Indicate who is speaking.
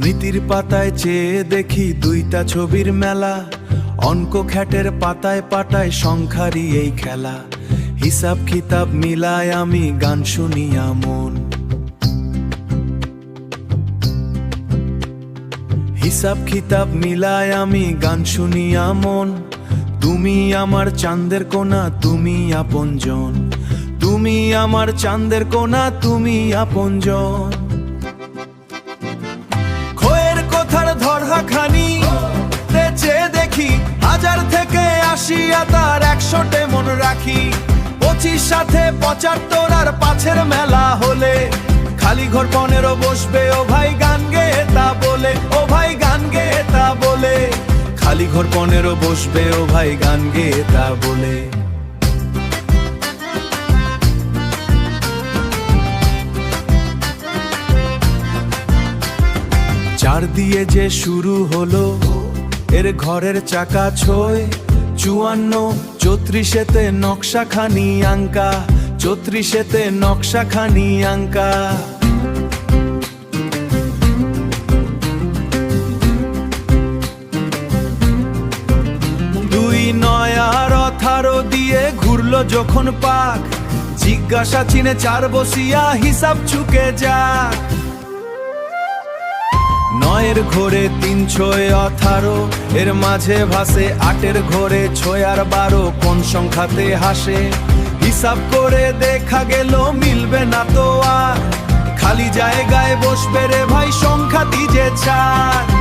Speaker 1: স্মৃতির পাতায় চেয়ে দেখি দুইটা ছবির মেলা, অঙ্ক খ্যাটের পাতায় পাতায় সংখ্যারই এই খেলা। হিসাব কিতাব মিলায় আমি গান শুনিয়া মন, হিসাব কিতাব মিলায় আমি গান শুনিয়া মন। তুমি আমার চাঁদের কোনা, তুমি আপনজন, তুমি আমার চাঁদের কোনা, তুমি আপনজন। খোয়ের কোথার ধরা খানি চেয়ে দেখি, 1000 থেকে 80 তার 100টে মন রাখি। 25 সাথে 75 আর 5-এর মেলা হলে খালি ঘর 15 বসবে ও ভাই গান গেয়ে তা বলে, ও ভাই গান গেয়ে তা বলে। খালি ঘর 15 বসবে ও ভাই গান গেয়ে তা বলে। চার দিয়ে যে শুরু হলো এর ঘরের চাকা ছয়, 54 34-এতে নকশাখানি আঙ্কা, 34-এতে নকশাখানি আঙ্কা। 2 9 আর 18 দিয়ে ঘুরলো যখন পাক, জিজ্ঞাসা চিনে 4 বসিয়া হিসাব চুকে যাক। 9-এর ঘরে 3 6 18, এর মাঝে ভাসে 8-এর ঘরে 6 আর 12, কোন সংখ্যাতে হাসে? হিসাব করে দেখা গেল মিলবে না তো আর, খালি জায়গায় বসবে রে ভাই সংখ্যাটি যে 4।